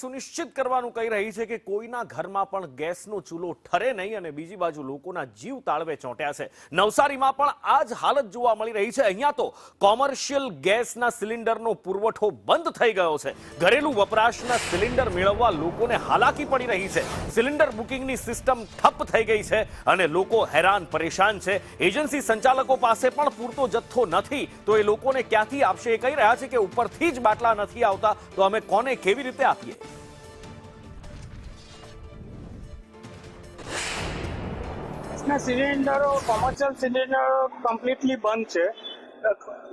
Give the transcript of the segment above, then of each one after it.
સુનિશ્ચિત કરવાનું કહી રહી છે કે કોઈના ઘરમાં પણ ગેસનો ચૂલો ઠરે નહીં અને બીજી બાજુ લોકોના જીવ તાળવે ચોંટ્યા છે। નવસારીમાં પણ આ જ હાલત જોવા મળી રહી છે। અહીંયા તો કોમર્શિયલ ગેસના સિલિન્ડરનો પુરવઠો બંધ થઈ ગયો છે। ઘરેલું વપરાશના સિલિન્ડર મેળવવા લોકોને હાલાકી પડી રહી છે। સિલિન્ડર બુકિંગની સિસ્ટમ ઠપ થઈ ગઈ છે અને લોકો હેરાન પરેશાન છે। એજન્સી સંચાલકો પાસે પણ પૂરતો જથ્થો નથી તો એ લોકોને ક્યાંથી આપશે? એ કહી રહ્યા છે કે ઉપરથી જ બાટલા નથી આવતા તો અમે કોને કેવી રીતે આપીએ? સિલિન્ડરો કોમર્શિયલ સિલિન્ડરો કમ્પ્લીટલી બંધ છે।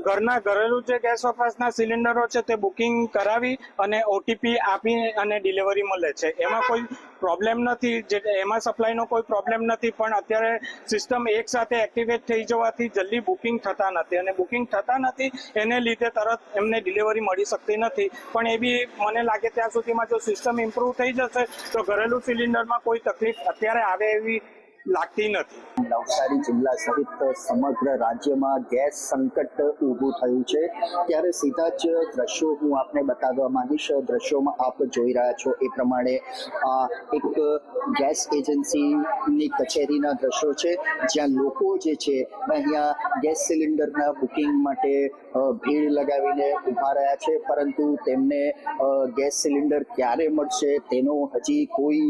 ઘરના ઘરેલું જે ગેસ વપરાશના સિલિન્ડરો છે તે બુકિંગ કરાવી અને ઓટીપી આપી અને ડિલિવરી મળે છે। એમાં કોઈ પ્રોબ્લેમ નથી, જે એમાં સપ્લાયનો કોઈ પ્રોબ્લેમ નથી, પણ અત્યારે સિસ્ટમ એક સાથે એક્ટિવેટ થઈ જવાથી જલ્દી બુકિંગ થતા નથી અને બુકિંગ થતા નથી એને લીધે તરત એમને ડિલિવરી મળી શકતી નથી। પણ એ બી મને લાગે ત્યાં સુધીમાં જો સિસ્ટમ ઇમ્પ્રૂવ થઈ જશે તો ઘરેલું સિલિન્ડરમાં કોઈ તકલીફ અત્યારે આવે એવી લાગતી નથી। નવસારી જિલ્લા સહિત સમગ્ર રાજ્યમાં ગેસ સંકટ ઊભું થયું છે ત્યારે સીધા જ દ્રશ્યો હું આપને બતાવવા માંગીશ। દ્રશ્યોમાં આપ જોઈ રહ્યા છો એ પ્રમાણે એક ગેસ એજન્સીની કચેરીના દ્રશ્યો છે જ્યાં લોકો જે છે અહીંયા ગેસ સિલિન્ડરના બુકિંગ માટે ભીડ લગાવીને ઊભા રહ્યા છે, પરંતુ તેમને ગેસ સિલિન્ડર ક્યારે મળશે તેનો હજી કોઈ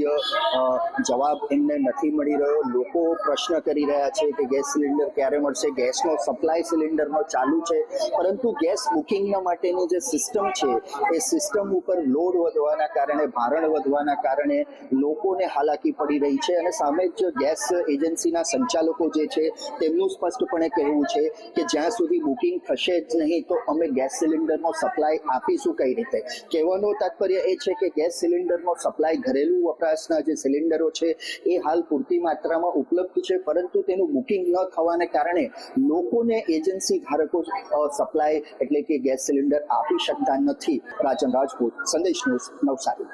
જવાબ એમને નથી મળી રહ્યો। લોકો પ્રશ્ન કરી રહ્યા છે કે ગેસ સિલિન્ડર ક્યારે મળશે? ગેસનો સપ્લાય સિલિન્ડરનો ચાલુ છે, પરંતુ ગેસ બુકિંગના માટેની જે સિસ્ટમ છે એ સિસ્ટમ ઉપર લોડ વધવાના કારણે, ભારણ વધવાના કારણે લોકોને હાલાકી પડી રહી છે અને સામે જ ગેસ એજન્સીના સંચાલકો જે છે તેમનું સ્પષ્ટપણે કહેવું છે કે જ્યાં સુધી બુકિંગ થશે જ નહીં તો અમે ગેસ સિલિન્ડરનો સપ્લાય આપીશું કઈ રીતે? કહેવાનો તાત્પર્ય એ છે કે ગેસ સિલિન્ડરનો સપ્લાય ઘરેલું વપરાશના જે સિલિન્ડરો છે એ હાલ પૂરતી માત્રામાં ઉપલબ્ધ છે, પરંતુ તેનું બુકિંગ ન થવાને કારણે લોકોને એજન્સી ધારકો સપ્લાય એટલે કે ગેસ સિલિન્ડર આપી શકતા નથી। રાજન રાજપૂત, સંદેશ ન્યૂઝ, નવસારી।